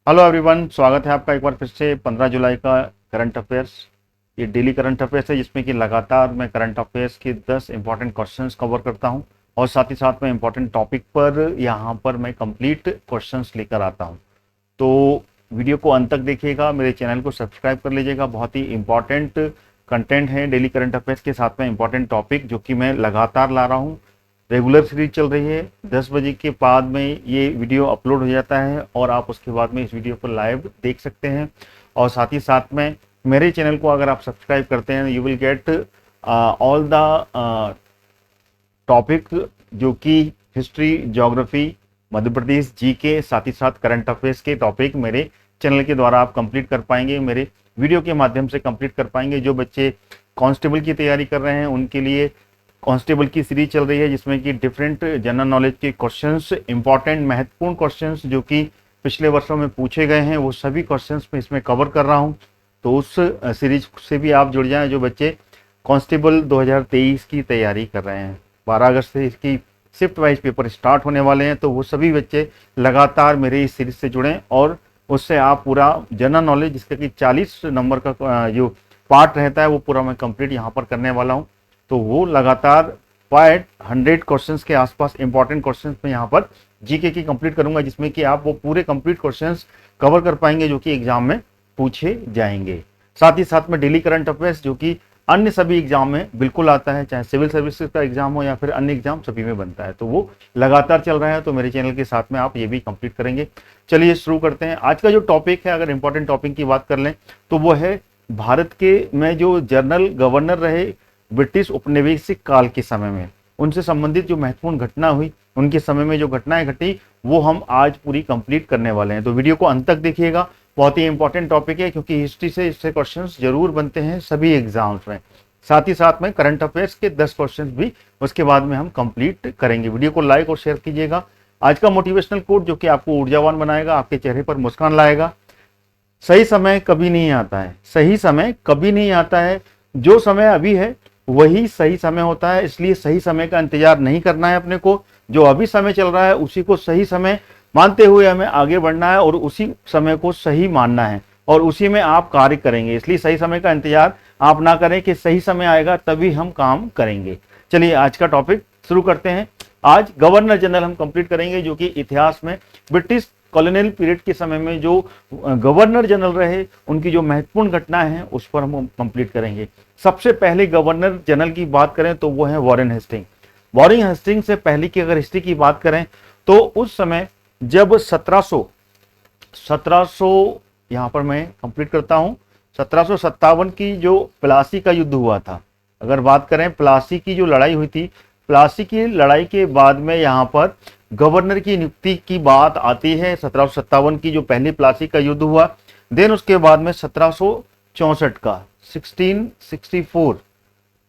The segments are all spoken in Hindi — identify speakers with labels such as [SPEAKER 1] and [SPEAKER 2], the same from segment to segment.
[SPEAKER 1] हेलो एवरीवन, स्वागत है आपका एक बार फिर से 15 जुलाई का करंट अफेयर्स। ये डेली करंट अफेयर्स है जिसमें कि लगातार मैं करंट अफेयर्स के 10 इंपॉर्टेंट क्वेश्चंस कवर करता हूं और साथ ही साथ में इंपॉर्टेंट टॉपिक पर यहां पर मैं कंप्लीट क्वेश्चंस लेकर आता हूं। तो वीडियो को अंत तक देखिएगा, मेरे चैनल को सब्सक्राइब कर लीजिएगा। बहुत ही इंपॉर्टेंट कंटेंट है डेली करंट अफेयर्स के साथ में इंपॉर्टेंट टॉपिक जो कि मैं लगातार ला रहा हूँ। रेगुलर सीरीज चल रही है, 10 बजे के बाद में ये वीडियो अपलोड हो जाता है और आप उसके बाद में इस वीडियो को लाइव देख सकते हैं। और साथ ही साथ में मेरे चैनल को अगर आप सब्सक्राइब करते हैं you will get all the topic जो कि history, geography, Madhya Pradesh, GK, साथ ही साथ करंट अफेयर्स के टॉपिक मेरे चैनल के द्वारा आप कंप्लीट कर पाएंगे, मेरे वीडियो के माध्यम से कंप्लीट कर पाएंगे। जो बच्चे कांस्टेबल की तैयारी कर रहे हैं उनके लिए कांस्टेबल की सीरीज चल रही है जिसमें कि डिफरेंट जनरल नॉलेज के क्वेश्चंस, इंपॉर्टेंट महत्वपूर्ण क्वेश्चंस जो कि पिछले वर्षों में पूछे गए हैं वो सभी क्वेश्चंस मैं इसमें कवर कर रहा हूं। तो उस सीरीज से भी आप जुड़ जाएं जो बच्चे कांस्टेबल 2023 की तैयारी कर रहे हैं। 12 अगस्त से इसकी शिफ्ट वाइज पेपर स्टार्ट होने वाले हैं, तो वो सभी बच्चे लगातार मेरे इस सीरीज से जुड़ें और उससे आप पूरा जनरल नॉलेज जिसका कि 40 नंबर का जो पार्ट रहता है वो पूरा मैं कंप्लीट यहाँ पर करने वाला हूँ। तो वो लगातार 100 क्वेश्चंस के आसपास इंपॉर्टेंट क्वेश्चंस में यहाँ पर जीके की कंप्लीट करूंगा जिसमें कि आप वो पूरे कंप्लीट क्वेश्चंस कवर कर पाएंगे जो कि एग्जाम में पूछे जाएंगे। साथ ही साथ में डेली करंट अफेयर्स जो कि अन्य सभी एग्जाम में बिल्कुल आता है, चाहे सिविल सर्विसेज का एग्जाम हो या फिर अन्य एग्जाम सभी में बनता है, तो वो लगातार चल रहा है। तो मेरे चैनल के साथ में आप ये भी कंप्लीट करेंगे। चलिए शुरू करते हैं। आज का जो टॉपिक है, अगर इंपॉर्टेंट टॉपिक की बात कर लें तो वो है भारत के में जो जनरल गवर्नर रहे ब्रिटिश उपनिवेशिक काल के समय में, उनसे संबंधित जो महत्वपूर्ण घटना हुई, उनके समय में जो घटनाएं घटी वो हम आज पूरी कंप्लीट करने वाले हैं। तो वीडियो को अंत तक देखिएगा, बहुत ही इंपॉर्टेंट टॉपिक है क्योंकि हिस्ट्री से इससे क्वेश्चंस जरूर बनते हैं सभी एग्जाम्स में। साथ ही साथ में करंट अफेयर्स के 10 क्वेश्चंस भी उसके बाद में हम कंप्लीट करेंगे। वीडियो को लाइक और शेयर कीजिएगा। आज का मोटिवेशनल कोट जो कि आपको ऊर्जावान बनाएगा, आपके चेहरे पर मुस्कान लाएगा। सही समय कभी नहीं आता है, सही समय कभी नहीं आता है, जो समय अभी है वही सही समय होता है। इसलिए सही समय का इंतजार नहीं करना है अपने को, जो अभी समय चल रहा है उसी को सही समय मानते हुए हमें आगे बढ़ना है और उसी समय को सही मानना है और उसी में आप कार्य करेंगे। इसलिए सही समय का इंतजार आप ना करें कि सही समय आएगा तभी हम काम करेंगे। चलिए आज का टॉपिक शुरू करते हैं। आज गवर्नर जनरल हम कंप्लीट करेंगे जो कि इतिहास में ब्रिटिश कॉलोनियल पीरियड के समय में जो गवर्नर जनरल रहे उनकी जो महत्वपूर्ण घटनाएं हैं उस पर हम कंप्लीट करेंगे। सबसे पहले गवर्नर जनरल की बात करें तो वो है वॉरेन हेस्टिंग। वॉरेन हेस्टिंग से पहले की अगर हिस्ट्री की बात करें तो उस समय जब 1700 यहां पर मैं कंप्लीट करता हूं, 1757 की जो प्लासी का युद्ध हुआ था, अगर बात करें प्लासी की जो लड़ाई हुई थी, प्लासी की लड़ाई के बाद में यहाँ पर गवर्नर की नियुक्ति की बात आती है। 1757 की जो पहली प्लासी का युद्ध हुआ, देन उसके बाद में 1764 का 1664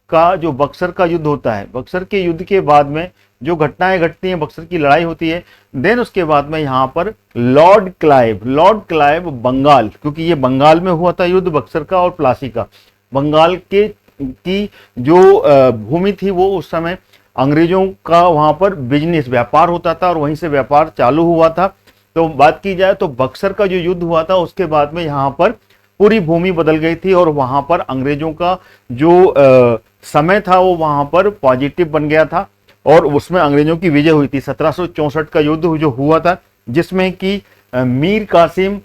[SPEAKER 1] का जो बक्सर का युद्ध होता है, बक्सर के युद्ध के बाद में जो घटनाएं घटती हैं, बक्सर की लड़ाई होती है। देन उसके बाद में यहाँ पर लॉर्ड क्लाइव बंगाल, क्योंकि ये बंगाल में हुआ था युद्ध बक्सर का और प्लासी का, बंगाल के की जो भूमि थी वो उस समय अंग्रेजों का वहां पर बिजनेस व्यापार होता था और वहीं से व्यापार चालू हुआ था। तो बात की जाए तो बक्सर का जो युद्ध हुआ था उसके बाद में यहाँ पर पूरी भूमि बदल गई थी और वहां पर अंग्रेजों का जो समय था वो वहां पर पॉजिटिव बन गया था और उसमें अंग्रेजों की विजय हुई थी। 1764 का युद्ध जो हुआ था जिसमें कि मीर कासिम,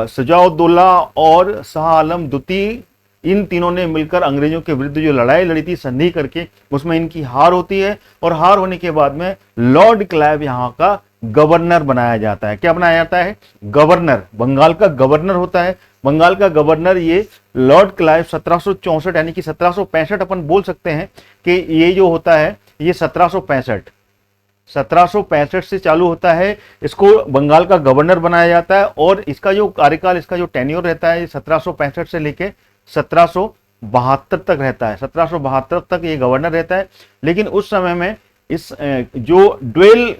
[SPEAKER 1] शुजाउद्दौला और शाह आलम द्वितीय, इन तीनों ने मिलकर अंग्रेजों के विरुद्ध जो लड़ाई लड़ी थी संधि करके, उसमें इनकी हार होती है और हार होने के बाद में लॉर्ड क्लाइव यहाँ का गवर्नर बनाया जाता है। क्या बनाया जाता है? गवर्नर, बंगाल का गवर्नर होता है। बंगाल का गवर्नर ये लॉर्ड क्लाइव 1764 यानी कि 1765 अपन बोल सकते हैं कि ये जो होता है ये 1765 से चालू होता है। इसको बंगाल का गवर्नर बनाया जाता है और इसका जो कार्यकाल, इसका जो टेन्योर रहता है 1765 से लेके 1772 तक रहता है। 1772 तक ये गवर्नर रहता है। लेकिन उस समय में इस जो ड्यूअल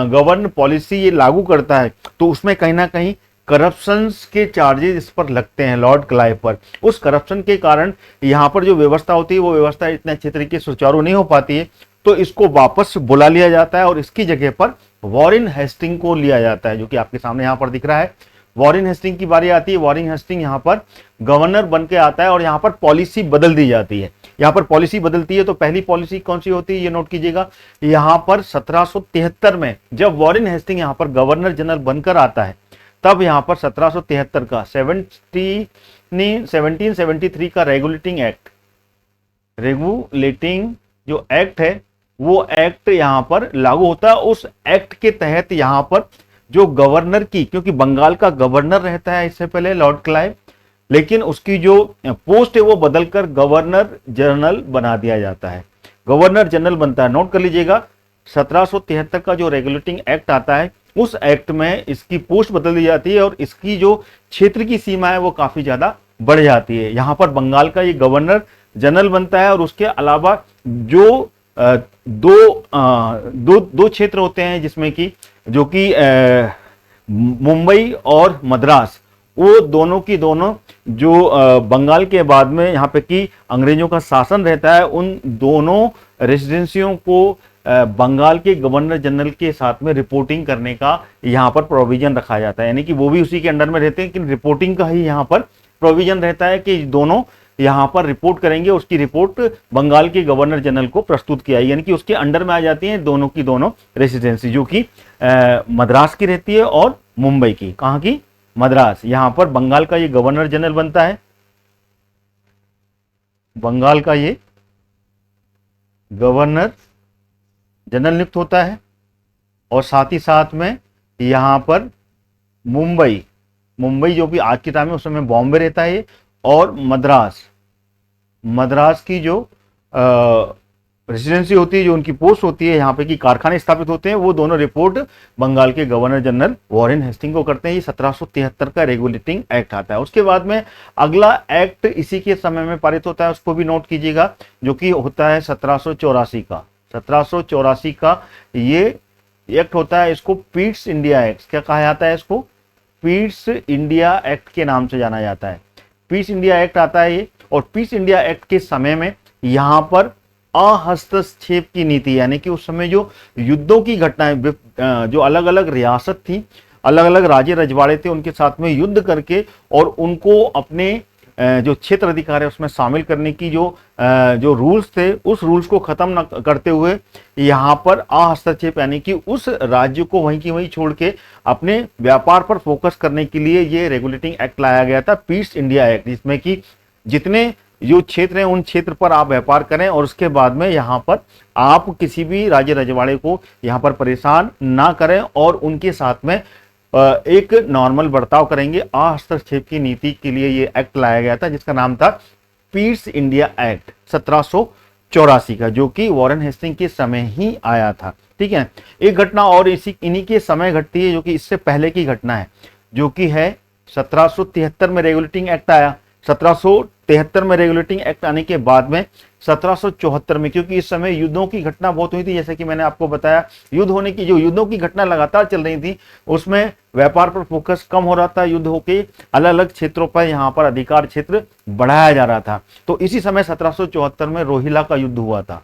[SPEAKER 1] गवर्न पॉलिसी ये लागू करता है तो उसमें कहीं ना कहीं करप्शन के चार्जेस इस पर लगते हैं लॉर्ड क्लाइव पर। उस करप्शन के कारण यहाँ पर जो व्यवस्था होती है वो व्यवस्था इतने अच्छे तरीके से सुचारू नहीं हो पाती है, तो इसको वापस बुला लिया जाता है और इसकी जगह पर वॉरेन हेस्टिंग को लिया जाता है जो कि आपके सामने यहाँ पर दिख रहा है। वॉरेन हेस्टिंग की बारी आती है। वॉरेन हेस्टिंग यहाँ पर गवर्नर बन के आता है और यहाँ पर पॉलिसी बदल दी जाती है। यहाँ पर पॉलिसी बदलती है तो पहली पॉलिसी कौन सी होती है ये नोट कीजिएगा। यहाँ पर 1773 में जब वॉरेन हेस्टिंग यहाँ पर गवर्नर जनरल बनकर आता है, तब यहाँ पर 1773 का 1773 का रेगुलेटिंग जो एक्ट है वो एक्ट यहाँ पर लागू होता है। उस एक्ट के तहत यहाँ पर जो गवर्नर की, क्योंकि बंगाल का गवर्नर रहता है इससे पहले लॉर्ड क्लाइव, लेकिन उसकी जो पोस्ट है वो बदलकर गवर्नर जनरल बना दिया जाता है, गवर्नर जनरल बनता है। नोट कर लीजिएगा 1773 का जो रेगुलेटिंग एक्ट आता है उस एक्ट में इसकी पोस्ट बदल दी जाती है और इसकी जो क्षेत्र की सीमा है वो काफी ज्यादा बढ़ जाती है। यहाँ पर बंगाल का ये गवर्नर जनरल बनता है और उसके अलावा जो दो क्षेत्र होते हैं जिसमें कि जो कि मुंबई और मद्रास, वो दोनों की दोनों जो बंगाल के बाद में यहाँ पे कि अंग्रेजों का शासन रहता है, उन दोनों रेसिडेंसियों को बंगाल के गवर्नर जनरल के साथ में रिपोर्टिंग करने का यहाँ पर प्रोविजन रखा जाता है। यानी कि वो भी उसी के अंडर में रहते हैं, लेकिन रिपोर्टिंग का ही यहाँ पर प्रोविजन रहता है कि दोनों यहाँ पर रिपोर्ट करेंगे, उसकी रिपोर्ट बंगाल के गवर्नर जनरल को प्रस्तुत किया, यानी कि उसके अंडर में आ जाती हैं दोनों की दोनों रेसिडेंसी, जो कि मद्रास की रहती है और मुंबई की। कहाँ की? मद्रास। यहाँ पर बंगाल का ये गवर्नर जनरल बनता है, बंगाल का ये गवर्नर जनरल नियुक्त होता है और साथ ही साथ में यहाँ पर मुंबई जो कि आज के टाइम में उस समय बॉम्बे रहता है, और मद्रास की जो रेसिडेंसी होती है, जो उनकी पोस्ट होती है, यहाँ पे की कारखाने स्थापित होते हैं, वो दोनों रिपोर्ट बंगाल के गवर्नर जनरल वॉरेन हेस्टिंग को करते हैं। ये 1773 का रेगुलेटिंग एक्ट आता है। उसके बाद में अगला एक्ट इसी के समय में पारित होता है, उसको भी नोट कीजिएगा, जो कि होता है 1784 का। 1784 का ये एक्ट होता है, इसको पीट्स इंडिया एक्ट क्या कहा जाता है? इसको पीट्स इंडिया एक्ट के नाम से जाना जाता है। पीस इंडिया एक्ट आता है ये, और पीस इंडिया एक्ट के समय में यहाँ पर अहस्तक्षेप की नीति, यानी कि उस समय जो युद्धों की घटनाएं, जो अलग अलग रियासत थी, अलग अलग राज्य रजवाड़े थे, उनके साथ में युद्ध करके और उनको अपने जो क्षेत्र अधिकार है उसमें शामिल करने की जो रूल्स थे, उस रूल्स को खत्म न करते हुए यहाँ पर अहस्तक्षेप, यानी कि उस राज्य को वहीं की वहीं छोड़ के अपने व्यापार पर फोकस करने के लिए ये रेगुलेटिंग एक्ट लाया गया था, पीस इंडिया एक्ट, जिसमें कि जितने जो क्षेत्र हैं उन क्षेत्र पर आप व्यापार करें और उसके बाद में यहाँ पर आप किसी भी राज्य रजवाड़े को यहाँ पर परेशान ना करें और उनके साथ में एक नॉर्मल बर्ताव करेंगे। हस्तक्षेप की नीति के लिए ये एक्ट लाया गया था, जिसका नाम था पीस इंडिया एक्ट 1784 का, जो कि वॉरेन हेस्टिंग के समय ही आया था। ठीक है, एक घटना और इन्हीं के समय घटती है, जो कि इससे पहले की घटना है, जो कि है 1773 में रेगुलेटिंग एक्ट आया। 1773 में रेगुलेटिंग एक्ट आने के बाद में 1774 में, क्योंकि इस समय युद्धों की घटना बहुत हुई थी, जैसे कि मैंने आपको बताया, युद्धों की घटना लगातार चल रही थी, उसमें व्यापार पर फोकस कम हो रहा था, युद्ध होके अलग अलग क्षेत्रों पर यहाँ पर अधिकार क्षेत्र बढ़ाया जा रहा था। तो इसी समय 1774 में रोहिला का युद्ध हुआ था।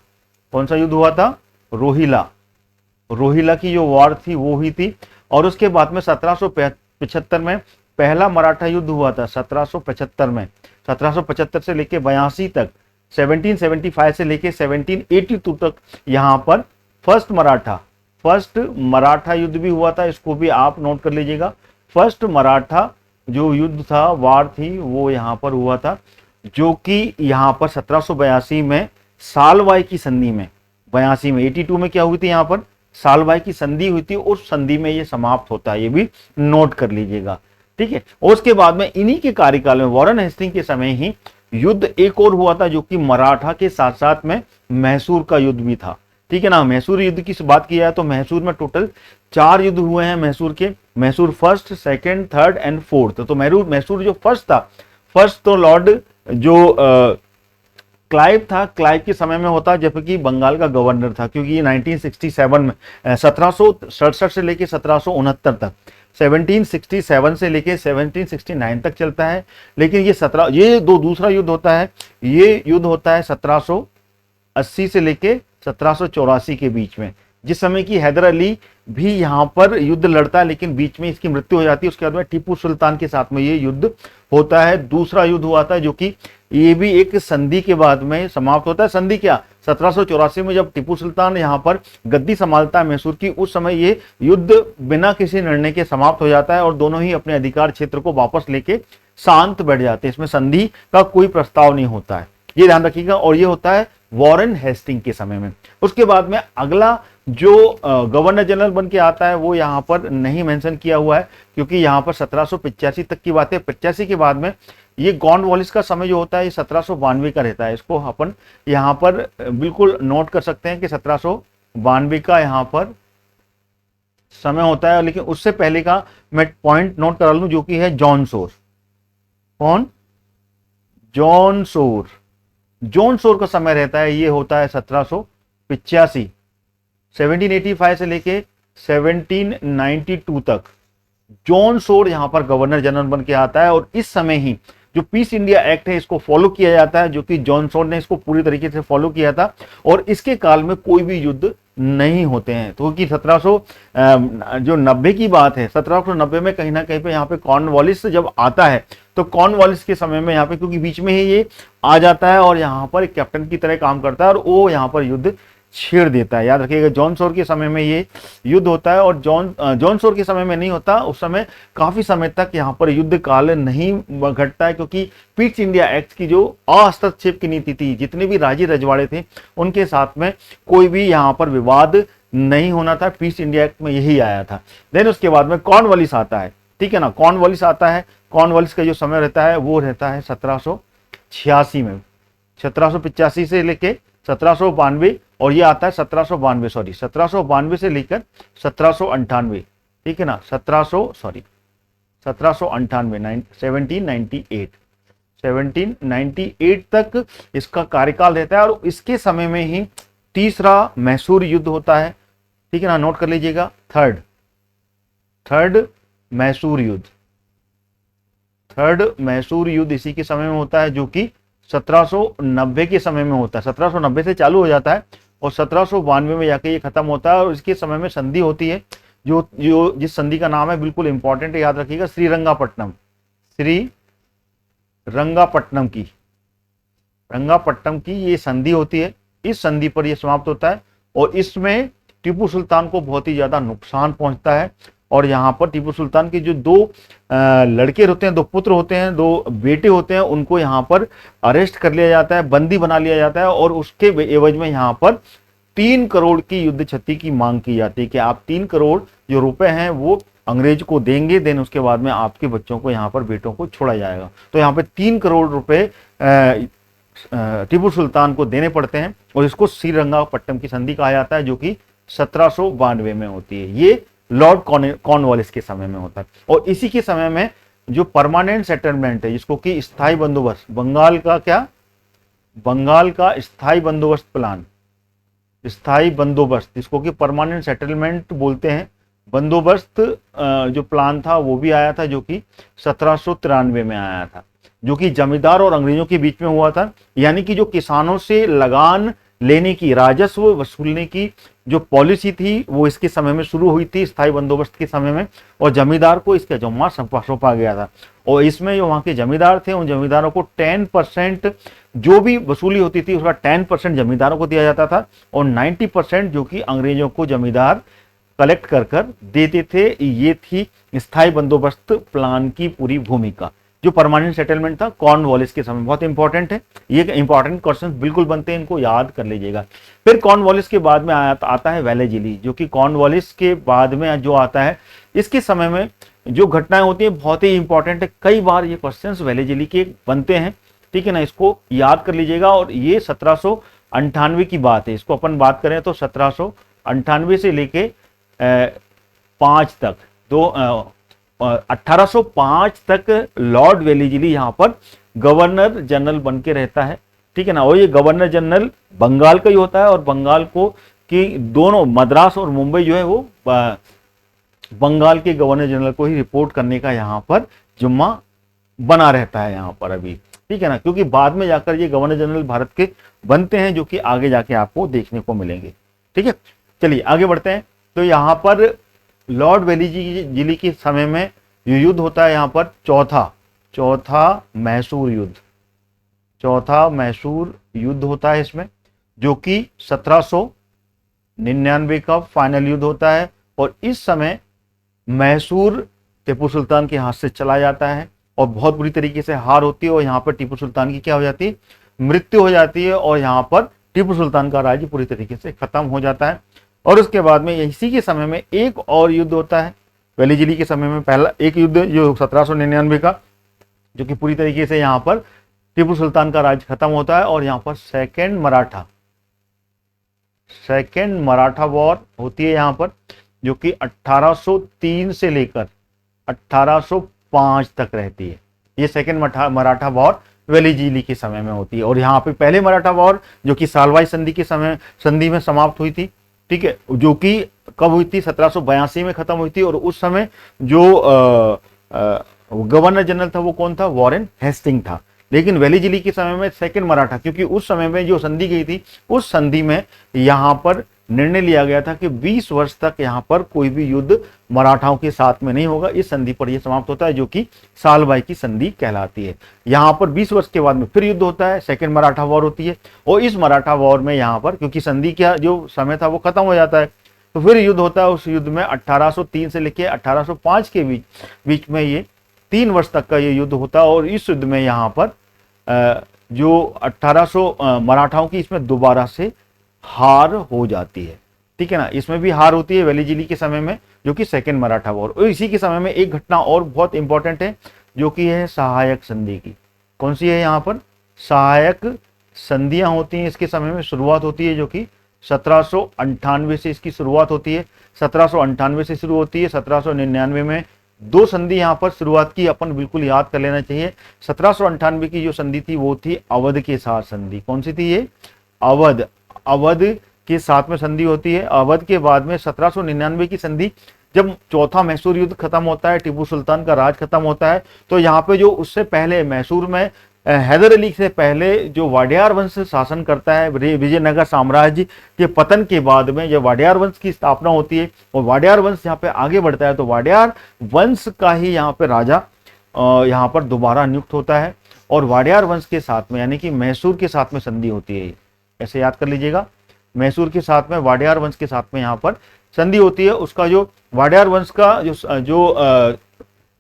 [SPEAKER 1] कौन सा युद्ध हुआ था? रोहिला की जो वॉर थी वो हुई थी। और उसके बाद में 1775 में पहला मराठा युद्ध हुआ था। 1775 में, 1775 से लेके 82 तक, 1775 से लेके 1782 तक यहाँ पर फर्स्ट मराठा युद्ध भी हुआ था। इसको भी आप नोट कर लीजिएगा। फर्स्ट मराठा जो युद्ध था, वार थी, वो यहाँ पर हुआ था, जो कि यहाँ पर 1782 में सालवाई की संधि में, 82 में, 82 में क्या हुई थी? यहाँ पर सालवाई की संधि हुई थी, उस संधि में ये समाप्त होता है, ये भी नोट कर लीजिएगा। ठीक है, और उसके बाद में इन्हीं के कार्यकाल में वॉरेन हेस्टिंग के समय ही युद्ध एक और हुआ था, जो कि मराठा के साथ साथ में मैसूर का युद्ध भी था। ठीक है ना, मैसूर युद्ध की बात किया है तो मैसूर में टोटल 4 युद्ध हुए हैं मैसूर के। Mysore first, second, third and fourth. तो मैसूर जो फर्स्ट था, फर्स्ट तो लॉर्ड जो क्लाइव था, क्लाइव के समय में होता, जबकि बंगाल का गवर्नर था, क्योंकि ये 1967 में 1767 से लेके 1769 तक, 1767 से लेके 1769 तक चलता है। लेकिन ये दूसरा युद्ध होता है, ये युद्ध होता है 1780 से लेके 1784 के बीच में। जिस समय की हैदर अली भी यहाँ पर युद्ध लड़ता है, लेकिन बीच में इसकी मृत्यु हो जाती है। उसके बाद में टीपू सुल्तान के साथ में ये युद्ध होता है। दूसरा युद्ध हुआ था जो कि ये भी एक संधि के बाद में समाप्त होता है। संधि क्या, 1784 में जब टीपू सुल्तान यहाँ पर गद्दी संभालता है मैसूर की, उस समय ये युद्ध बिना किसी निर्णय के समाप्त हो जाता है और दोनों ही अपने अधिकार क्षेत्र को वापस लेके शांत बैठ जाते हैं। इसमें संधि का कोई प्रस्ताव नहीं होता है, ये ध्यान रखिएगा। और ये होता है वॉरेन हेस्टिंग के समय में। उसके बाद में अगला जो गवर्नर जनरल बन के आता है वो यहाँ पर नहीं मेंशन किया हुआ है, क्योंकि यहाँ पर 1785 तक की बात है। 85 के बाद में ये कॉर्नवालिस का समय जो होता है ये 1792 का रहता है। इसको अपन यहाँ पर बिल्कुल नोट कर सकते हैं कि 1792 का यहाँ पर समय होता है। लेकिन उससे पहले का मैं पॉइंट नोट करा लूं जो कि है जॉन सोर। कौन? जॉन सोर। जॉन सोर का समय रहता है, ये होता है 1785, 1785 से लेके 1792 तक जॉन सोर यहां पर गवर्नर जनरल बन के आता है। और इस समय ही जो पीस इंडिया एक्ट है इसको फॉलो किया जाता है, जो कि जॉन सोर ने इसको पूरी तरीके से फॉलो किया था। और इसके काल में कोई भी युद्ध नहीं होते हैं। तो कि 1790 की बात है, 1790 में कहीं ना कहीं पे यहाँ पे कॉर्नवालिस जब आता है तो कॉर्नवालिस के समय में यहाँ पे, क्योंकि बीच में ही ये आ जाता है और यहाँ पर एक कैप्टन की तरह काम करता है और वो यहाँ पर युद्ध छेड़ देता है। याद रखिएगा, जॉन सोर के समय में ये युद्ध होता है और जॉन सोर के समय में नहीं होता। उस समय काफी समय तक यहाँ पर युद्ध काल नहीं घटता है, क्योंकि पीस इंडिया एक्ट की जो हस्तक्षेप की नीति थी, जितने भी राजे रजवाड़े थे उनके साथ में कोई भी यहाँ पर विवाद नहीं होना था। पीस इंडिया एक्ट में यही आया था। देन उसके बाद में कॉर्नवालिस आता है, ठीक है ना। कॉर्नवालिस आता है, कॉर्नवालिस का जो समय रहता है वो रहता है 1786 में, 1785 से लेके 1792, और ये आता है 1792 से लेकर 1798, ठीक है ना। 1798 तक इसका कार्यकाल रहता है। और इसके समय में ही तीसरा मैसूर युद्ध होता है, ठीक है ना, नोट कर लीजिएगा। थर्ड मैसूर युद्ध इसी के समय में होता है, जो कि 1790 के समय में होता है। 1790 से चालू हो जाता है और 1792 में जाके ये खत्म होता है। और इसके समय में संधि होती है, जो जिस संधि का नाम है बिल्कुल इंपॉर्टेंट है, याद रखिएगा, श्रीरंगापट्टनम की ये संधि होती है। इस संधि पर यह समाप्त होता है और इसमें टीपू सुल्तान को बहुत ही ज्यादा नुकसान पहुंचता है। और यहाँ पर टीपू सुल्तान के जो दो लड़के होते हैं, दो पुत्र होते हैं, दो बेटे होते हैं, उनको यहाँ पर अरेस्ट कर लिया जाता है, बंदी बना लिया जाता है। और उसके एवज में यहाँ पर 3 करोड़ की युद्ध क्षति की मांग की जाती है कि आप 3 करोड़ जो रुपए हैं वो अंग्रेज को देंगे, देन उसके बाद में आपके बच्चों को यहाँ पर, बेटों को छोड़ा जाएगा। तो यहाँ पे 3 करोड़ रुपए टीपू सुल्तान को देने पड़ते हैं और इसको श्रीरंगापट्टनम की संधि कहा जाता है, जो कि 1792 में होती है। ये लॉर्ड कॉर्नवालिस के समय में होता है। और इसी के समय में जो परमानेंट सेटलमेंट है, जिसको कि स्थायी बंदोबस्त, बंगाल का स्थायी बंदोबस्त प्लान, स्थायी बंदोबस्त, जिसको कि परमानेंट सेटलमेंट बोलते हैं, बंदोबस्त जो प्लान था वो भी आया था, जो कि 1793 में आया था, जो कि जमींदार और अंग्रेजों के बीच में हुआ था। यानी कि जो किसानों से लगान लेने की, राजस्व वसूलने की जो पॉलिसी थी वो इसके समय में शुरू हुई थी, स्थायी बंदोबस्त के समय में। और जमींदार को इसका जिम्मा सौंपा गया था। और इसमें जो वहाँ के जमींदार थे, उन जमींदारों को 10% जो भी वसूली होती थी उसका 10% जमींदारों को दिया जाता था और 90% जो कि अंग्रेजों को जमींदार कलेक्ट कर देते थे। ये थी स्थायी बंदोबस्त प्लान की पूरी भूमिका। जो परमानेंट सेटलमेंट था कॉर्नवालिस के समय, बहुत इंपॉर्टेंट है, ये इंपॉर्टेंट क्वेश्चन बिल्कुल बनते हैं, इनको याद कर लीजिएगा। फिर कॉर्नवालिस के बाद में आता है वेलेजिली, जो कि कॉर्नवालिस के बाद में जो आता है, इसके समय में जो घटनाएं होती है बहुत ही इंपॉर्टेंट है। कई बार ये क्वेश्चंस वेलेजिली के बनते हैं, ठीक है ना, इसको याद कर लीजिएगा। और ये 1798 की बात है, इसको अपन बात करें तो 1798 से लेके 5 तक 1805 तक लॉर्ड वेलेजिली यहाँ पर गवर्नर जनरल बन के रहता है, ठीक है ना। और ये गवर्नर जनरल बंगाल का ही होता है और बंगाल को कि दोनों मद्रास और मुंबई जो है वो बंगाल के गवर्नर जनरल को ही रिपोर्ट करने का यहाँ पर जुम्मा बना रहता है यहाँ पर अभी, ठीक है ना, क्योंकि बाद में जाकर ये गवर्नर जनरल भारत के बनते हैं, जो कि आगे जाके आपको देखने को मिलेंगे, ठीक है। चलिए आगे बढ़ते हैं। तो यहाँ पर लॉर्ड वेलीजी के समय में जो युद्ध होता है यहाँ पर चौथा मैसूर युद्ध, चौथा मैसूर युद्ध होता है इसमें, जो कि 1799 का फाइनल युद्ध होता है। और इस समय मैसूर टीपू सुल्तान के हाथ से चला जाता है और बहुत बुरी तरीके से हार होती है और यहाँ पर टीपू सुल्तान की क्या हो जाती है, मृत्यु हो जाती है और यहाँ पर टीपू सुल्तान का राज्य पूरी तरीके से खत्म हो जाता है। और उसके बाद में इसी के समय में एक और युद्ध होता है वेलीजिली के समय में, पहला एक युद्ध जो 1799 का, जो कि पूरी तरीके से यहाँ पर टीपू सुल्तान का राज्य खत्म होता है। और यहाँ पर सेकेंड मराठा वॉर होती है यहाँ पर, जो कि 1803 से लेकर 1805 तक रहती है। ये सेकेंड मराठा वॉर वेलीजिली के समय में होती है। और यहाँ पे पहले मराठा वॉर जो कि सालवाई संधि में समाप्त हुई थी, ठीक है, जो कि कब हुई थी, 1782 में खत्म हुई थी। और उस समय जो गवर्नर जनरल था वो कौन था, वॉरेन हेस्टिंग था। लेकिन वेलीजिली के समय में सेकंड मराठा, क्योंकि उस समय में जो संधि गई थी, उस संधि में यहाँ पर निर्णय लिया गया था कि 20 वर्ष तक यहाँ पर कोई भी युद्ध मराठाओं के साथ में नहीं होगा। इस संधि पर यह समाप्त होता है, जो कि सालबाई की संधि कहलाती है। यहाँ पर 20 वर्ष के बाद में फिर युद्ध होता है, सेकंड मराठा वॉर होती है। और इस मराठा वॉर में यहाँ पर क्योंकि संधि का जो समय था वो खत्म हो जाता है, तो फिर युद्ध होता है। उस युद्ध में 1803 से लेकर 1805 के बीच में ये 3 वर्ष तक का ये युद्ध होता है। और इस युद्ध में यहाँ पर जो 1800 मराठाओं की इसमें दोबारा से हार हो जाती है, ठीक है ना। इसमें भी हार होती है वेलीजिली के समय में, जो कि सेकंड मराठा वॉर। और इसी के समय में एक घटना और बहुत इंपॉर्टेंट है, जो कि है सहायक संधि की। कौन सी है, यहाँ पर सहायक संधियां होती हैं इसके समय में। शुरुआत होती है जो कि 1798 से इसकी शुरुआत होती है, 1798 से शुरू होती है। 1799 में 2 संधि यहाँ पर शुरुआत की, अपन बिल्कुल याद कर लेना चाहिए। 1798 की जो संधि थी वो थी अवध के साथ संधि। कौन सी थी ये, अवध के साथ में संधि होती है। अवध के बाद में 1799 की संधि, जब चौथा मैसूर युद्ध खत्म होता है, टीपू सुल्तान का राज खत्म होता है, तो यहाँ पे जो उससे पहले मैसूर में हैदर अली से पहले जो वाडियार वंश शासन करता है, विजयनगर साम्राज्य के पतन के बाद में जब वाडियार वंश की स्थापना होती है और वाडियार वंश यहाँ पे आगे बढ़ता है, तो वाडियार वंश का ही यहाँ पे राजा यहाँ पर दोबारा नियुक्त होता है। और वाडियार वंश के साथ में यानी कि मैसूर के साथ में संधि होती है, ऐसे याद कर लीजिएगा। मैसूर के साथ में वाडियार वंश के साथ में यहाँ पर संधि होती है। उसका जो वाडियार वंश का जो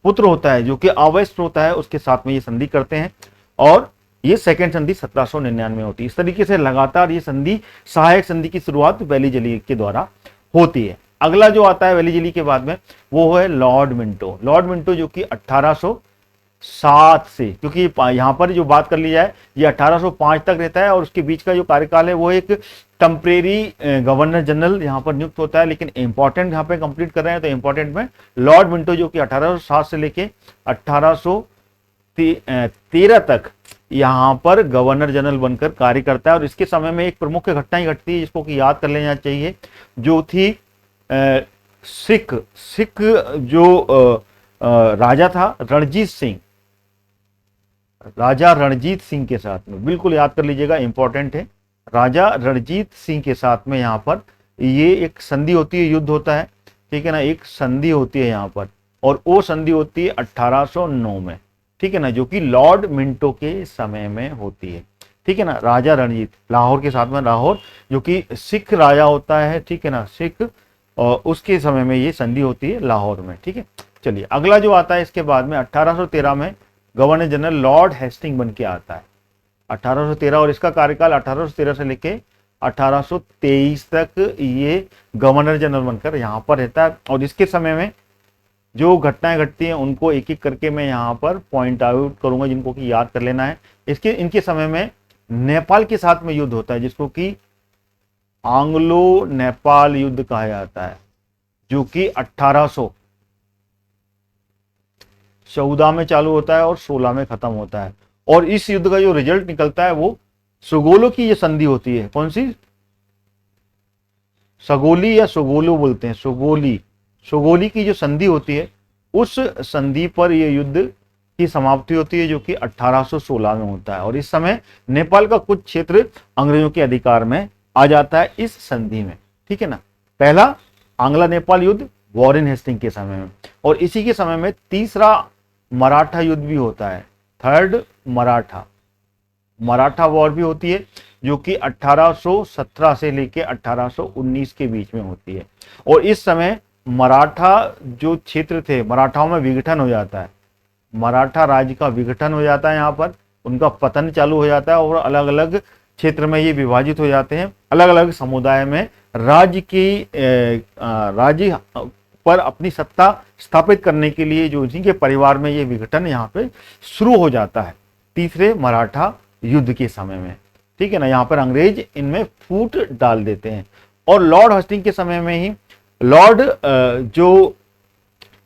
[SPEAKER 1] पुत्र होता है, जो कि अवैस्त होता है, उसके साथ में ये संधि करते हैं। और ये सेकंड संधि 1799 होती है। इस तरीके से लगातार ये संधि, सहायक संधि की शुरुआत वेलीजिली के द्वारा होती है। अगला जो आता है वेलीजिली के बाद में वो है लॉर्ड मिंटो। लॉर्ड मिंटो जो कि 1807 से, क्योंकि यहाँ पर जो बात कर ली जाए ये 1805 तक रहता है और उसके बीच का जो कार्यकाल है वो एक टेम्परेरी गवर्नर जनरल यहाँ पर नियुक्त होता है। लेकिन इंपॉर्टेंट यहाँ पे कंप्लीट कर रहे हैं तो इंपॉर्टेंट में लॉर्ड मिंटो जो कि 1807 से लेके 1813 तक यहाँ पर गवर्नर जनरल बनकर कार्य करता है। और इसके समय में एक प्रमुख घटना ही घटती है जिसको कि याद कर लेना चाहिए, जो थी सिख जो राजा था रणजीत सिंह, राजा रणजीत सिंह के साथ में, बिल्कुल याद कर लीजिएगा, इंपॉर्टेंट है। राजा रणजीत सिंह के साथ में यहाँ पर ये एक संधि होती है, युद्ध होता है, ठीक है ना, एक संधि होती है यहाँ पर। और वो संधि होती है 1809 में, ठीक है ना, जो कि लॉर्ड मिंटो के समय में होती है, ठीक है ना। राजा रणजीत लाहौर के साथ में, लाहौर जो कि सिख राजा होता है, ठीक है ना, सिख, और उसके समय में ये संधि होती है लाहौर में, ठीक है। चलिए अगला जो आता है इसके बाद में 1813 में गवर्नर जनरल लॉर्ड हेस्टिंग बन के आता है, 1813। और इसका कार्यकाल 1813 से लेके 1823 तक ये गवर्नर जनरल बनकर यहाँ पर रहता है। और इसके समय में जो घटनाएं घटती हैं उनको एक एक करके मैं यहाँ पर पॉइंट आउट करूंगा, जिनको कि याद कर लेना है। इनके समय में नेपाल के साथ में युद्ध होता है, जिसको कि आंग्लो नेपाल युद्ध कहा जाता है, जो कि 1814 में चालू होता है और 16 में खत्म होता है। और इस युद्ध का जो रिजल्ट निकलता है वो सुगोलो की ये संधि होती है। कौन सी, सगोली या सुगोलो बोलते हैं, सुगोली की जो संधि होती है, उस संधि पर यह युद्ध की समाप्ति होती है, जो कि 1816 में होता है। और इस समय नेपाल का कुछ क्षेत्र अंग्रेजों के अधिकार में आ जाता है इस संधि में, ठीक है ना। पहला आंग्ला नेपाल युद्ध वॉरेन हेस्टिंग के समय में, और इसी के समय में तीसरा मराठा युद्ध भी होता है, थर्ड मराठा वॉर भी होती है, जो कि 1817 से लेके 1819 के बीच में होती है। और इस समय मराठा जो क्षेत्र थे, मराठाओं में विघटन हो जाता है, मराठा राज्य का विघटन हो जाता है, यहाँ पर उनका पतन चालू हो जाता है और अलग अलग क्षेत्र में ये विभाजित हो जाते हैं, अलग अलग समुदाय में राज्य पर अपनी सत्ता स्थापित करने के लिए जो जिनके परिवार में ये विघटन यहाँ पे शुरू हो जाता है तीसरे मराठा युद्ध के समय में, ठीक है ना। यहाँ पर अंग्रेज इनमें फूट डाल देते हैं। और लॉर्ड हस्टिंग के समय में ही लॉर्ड जो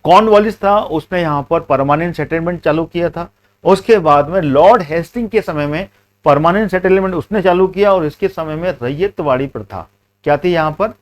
[SPEAKER 1] कॉर्नवालिस था उसने यहाँ पर परमानेंट सेटलमेंट चालू किया था। उसके बाद में लॉर्ड हेस्टिंग के समय में परमानेंट सेटलमेंट उसने चालू किया, और इसके समय में रैयतवाड़ी प्रथा क्या थी, यहाँ पर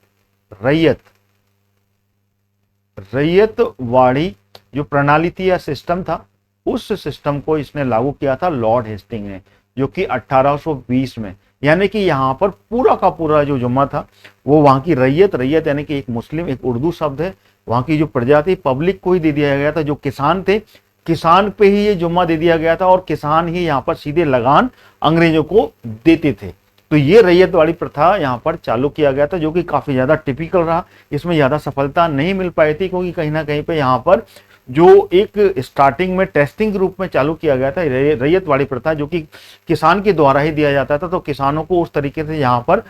[SPEAKER 1] रैयतवाड़ी जो प्रणाली थी या सिस्टम था, उस सिस्टम को इसने लागू किया था लॉर्ड हेस्टिंग ने, जो कि 1820 में। यानी कि यहाँ पर पूरा का पूरा जो जुम्मा था वो वहाँ की रैयत यानी कि एक मुस्लिम, एक उर्दू शब्द है, वहाँ की जो प्रजा थी पब्लिक को ही दे दिया गया था। जो किसान थे, किसान पे ही ये जुम्मा दे दिया गया था, और किसान ही यहाँ पर सीधे लगान अंग्रेजों को देते थे। तो ये रैयतवाड़ी प्रथा यहाँ पर चालू किया गया था, जो कि काफी ज्यादा टिपिकल रहा। इसमें ज्यादा सफलता नहीं मिल पाई थी, क्योंकि कहीं ना कहीं पे यहाँ पर जो एक स्टार्टिंग में टेस्टिंग के रूप में चालू किया गया था रैयतवाड़ी प्रथा, जो कि किसान के द्वारा ही दिया जाता था। तो किसानों को उस तरीके से यहाँ पर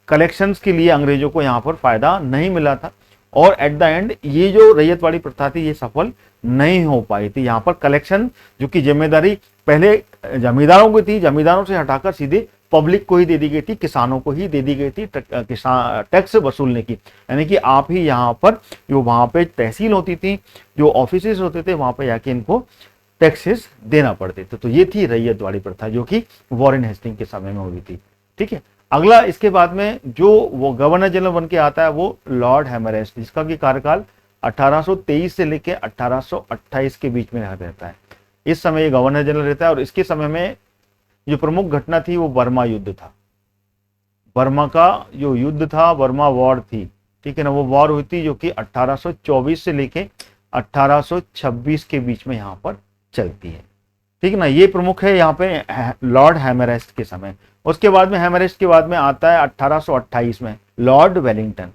[SPEAKER 1] कलेक्शंस के लिए अंग्रेजों को यहाँ पर फायदा नहीं मिला था, और एट द एंड ये जो रैयतवाड़ी प्रथा थी ये सफल नहीं हो पाई थी। यहाँ पर कलेक्शन जो कि जिम्मेदारी पहले जमींदारों की थी, जमींदारों से हटाकर सीधे पब्लिक को ही दे दी गई थी, किसानों को ही दे दी गई थी किसान टैक्स वसूलने की। यानी कि आप ही यहाँ पर जो वहाँ पे तहसील होती थी, जो ऑफिसेस होते थे, वहाँ पे जाके इनको टैक्सेस देना पड़ते थे। तो ये थी रैयतवाड़ी प्रथा, जो कि वॉरेन हेस्टिंग के समय में हुई थी, ठीक है। अगला इसके बाद में जो वो गवर्नर जनरल बन के आता है वो लॉर्ड हैमरेस्ट, जिसका कि कार्यकाल 1823 से लेकर 1828 के बीच में रहता है। इस समय ये गवर्नर जनरल रहता है, और इसके समय में जो प्रमुख घटना थी वो बर्मा युद्ध था। बर्मा का जो युद्ध था, बर्मा वॉर थी, ठीक है ना। वो वॉर हुई थी जो कि 1824 से लेके 1826 के बीच में यहाँ पर चलती है, ठीक है ना। ये प्रमुख है यहाँ पे लॉर्ड हैमरेस्ट के समय। उसके बाद में हैमरेस्ट के बाद में आता है 1828 में लॉर्ड वेलिंगटन।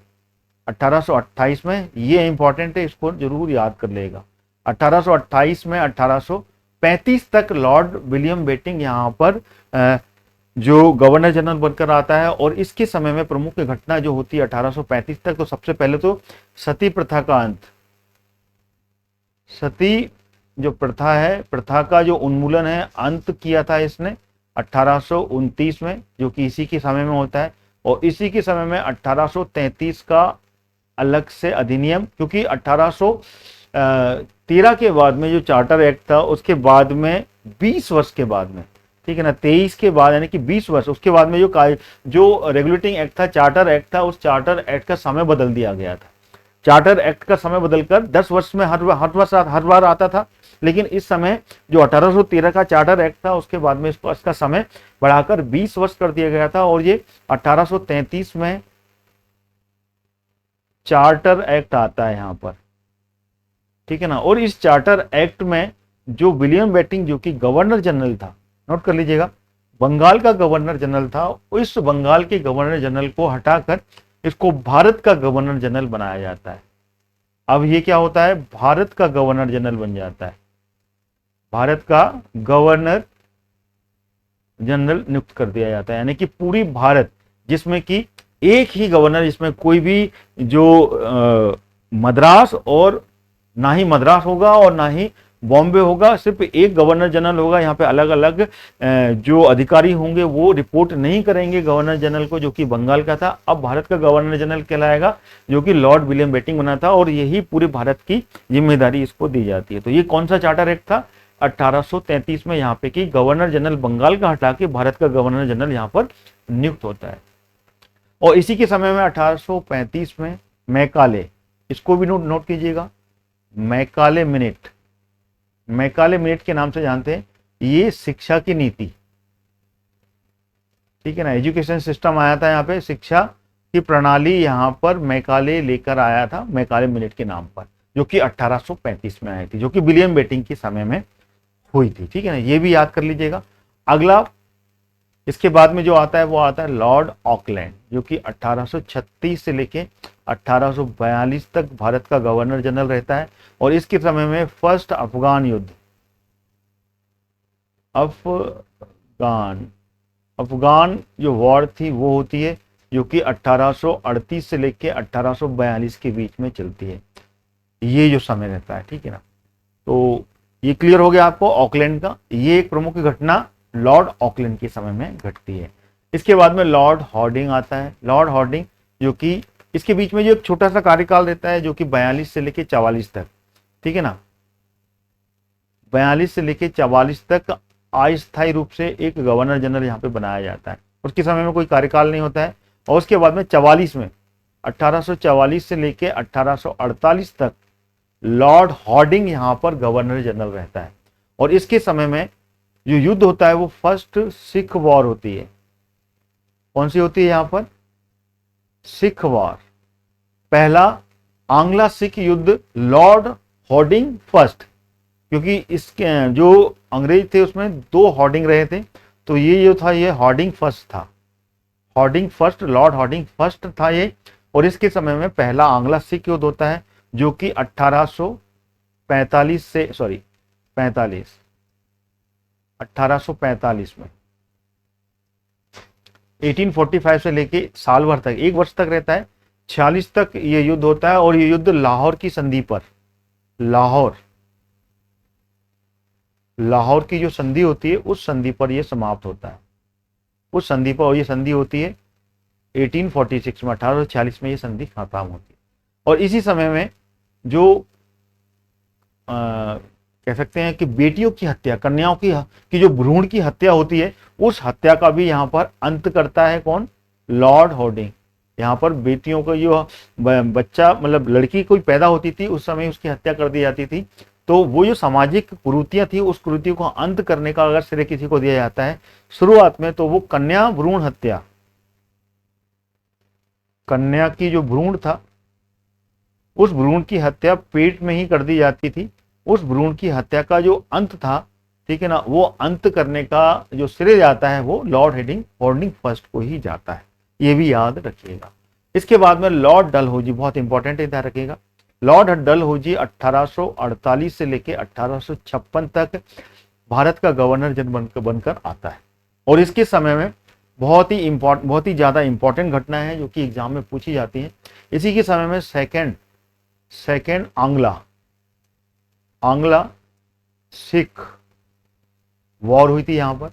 [SPEAKER 1] 1828 में, ये इंपॉर्टेंट है, इसको जरूर याद कर लेगा। 1828 में 1835 तक लॉर्ड विलियम बेटिंग यहाँ पर जो गवर्नर जनरल बनकर आता है। और इसके समय में प्रमुख घटना जो होती है 1835 तक, तो सबसे पहले तो सती प्रथा का अंत, सती जो प्रथा है, प्रथा का जो उन्मूलन है, अंत किया था इसने 1829 में, जो कि इसी के समय में होता है। और इसी के समय में 1833 का अलग से अधिनियम, क्योंकि 1813 के बाद में जो चार्टर एक्ट था, उसके बाद में 20 वर्ष के बाद में, ठीक है ना, 23 के बाद यानी कि 20 वर्ष उसके बाद में जो रेगुलेटिंग एक्ट था, चार्टर एक्ट था, उस चार्टर एक्ट का समय बदल दिया गया था। चार्टर एक्ट का समय बदलकर 10 वर्ष में हर बार आता था। लेकिन इस समय जो 1813 का चार्टर एक्ट था, उसके बाद में इसका समय बढ़ाकर 20 वर्ष कर दिया गया था। और ये 1833 में चार्टर एक्ट आता है यहाँ पर, ठीक है ना। और इस चार्टर एक्ट में जो विलियम बेटिंग, जो कि गवर्नर जनरल था, नोट कर लीजिएगा, बंगाल का गवर्नर जनरल था, उस बंगाल के गवर्नर जनरल को हटाकर इसको भारत का गवर्नर जनरल बनाया जाता है। अब ये क्या होता है, भारत का गवर्नर जनरल बन जाता है, भारत का गवर्नर जनरल नियुक्त कर दिया जाता है। यानी कि पूरी भारत, जिसमें कि एक ही गवर्नर, जिसमें कोई भी जो मद्रास, और ना ही मद्रास होगा और ना ही बॉम्बे होगा, सिर्फ एक गवर्नर जनरल होगा। यहाँ पे अलग अलग जो अधिकारी होंगे वो रिपोर्ट नहीं करेंगे गवर्नर जनरल को, जो कि बंगाल का था। अब भारत का गवर्नर जनरल कहलाएगा, जो कि लॉर्ड विलियम बेटिंग बना था, और यही पूरे भारत की जिम्मेदारी इसको दी जाती है। तो ये कौन सा चार्टर एक्ट था, 1833 में यहाँ पे कि गवर्नर जनरल बंगाल का हटा के भारत का गवर्नर जनरल यहाँ पर नियुक्त होता है। और इसी के समय में 1835 में मैकाले, इसको भी नोट कीजिएगा, मैकाले मिनट, मैकाले मिनट के नाम से जानते हैं। ये शिक्षा की नीति, ठीक है ना, एजुकेशन सिस्टम आया था यहाँ पे, शिक्षा की प्रणाली यहाँ पर मैकाले लेकर आया था, मैकाले मिनट के नाम पर, जो कि 1835 में आई थी, जो कि विलियम बेटिंग के समय में हुई थी। ठीक है ना, ये भी याद कर लीजिएगा। अगला इसके बाद में जो आता है वो आता है लॉर्ड ऑकलैंड, जो कि 1836 से लेके 1842 तक भारत का गवर्नर जनरल रहता है। और इसके समय में फर्स्ट अफगान युद्ध, अफगान अफगान जो वॉर थी वो होती है, जो कि 1838 से लेके 1842 के बीच में चलती है। ये जो समय रहता है, ठीक है ना। तो ये क्लियर हो गया आपको ऑकलैंड का। ये एक प्रमुख घटना लॉर्ड ऑकलैंड के समय में घटती है। इसके बाद में लॉर्ड हॉर्डिंग आता है। लॉर्ड हॉर्डिंग जो कि इसके बीच में जो एक छोटा सा कार्यकाल रहता है, जो कि 42 से लेके 44 तक, ठीक है ना, 42 से लेके 44 तक अस्थायी रूप से एक गवर्नर जनरल यहाँ पे बनाया जाता है। उसके समय में कोई कार्यकाल नहीं होता है। और उसके बाद में 44 में 1844 से लेके 1848 तक लॉर्ड हॉर्डिंग यहाँ पर गवर्नर जनरल रहता है। और इसके समय में जो युद्ध होता है वो फर्स्ट सिख वॉर होती है। कौन सी होती है यहाँ पर? सिख वॉर, पहला आंग्ला सिख युद्ध, लॉर्ड हॉर्डिंग फर्स्ट, क्योंकि इसके जो अंग्रेज थे उसमें दो हॉर्डिंग रहे थे, तो ये जो था ये हॉर्डिंग फर्स्ट था, Harding first, Lord Harding first था ये। और इसके समय में पहला आंग्ला सिख युद्ध होता है, जो कि 1845 से 1845 में 1845 से लेके साल भर तक, एक वर्ष तक रहता है, 46 तक ये युद्ध होता है। और ये युद्ध लाहौर की संधि पर, लाहौर की जो संधि होती है उस संधि पर यह समाप्त होता है, उस संधि पर। और ये संधि होती है 1846 में, 1846 में ये संधि खत्म होती है। और इसी समय में जो कह सकते हैं कि बेटियों की हत्या, कन्याओं की जो भ्रूण की हत्या होती है, उस हत्या का भी यहाँ पर अंत करता है कौन? Lord Harding. यहाँ पर बेटियों को जो बच्चा मतलब लड़की कोई पैदा होती थी उस समय उसकी हत्या कर दी जाती थी। तो वो जो सामाजिक कुरीतियां थी उस कुरीतियों को अंत करने का अगर श्रेय किसी को दिया जाता है शुरुआत में, तो वो कन्या भ्रूण हत्या, कन्या की जो भ्रूण था उस भ्रूण की हत्या पेट में ही कर दी जाती थी। उस भ्रूण की हत्या का जो अंत था, ठीक है ना, वो अंत करने का जो श्रेय जाता है वो लॉर्ड हॉर्डिंग फर्स्ट को ही जाता है। ये भी याद रखिएगा। इसके बाद में लॉर्ड डलहौजी, बहुत इंपॉर्टेंट है, ध्यान रखिएगा। लॉर्ड डलहौजी 1848 से लेके 1856 तक भारत का गवर्नर जनरल बनकर आता है। और इसके समय में बहुत ही ज्यादा इंपॉर्टेंट घटना है जो कि एग्जाम में पूछी जाती है। इसी के समय में सेकेंड आंग्ला सिख वॉर हुई थी यहाँ पर,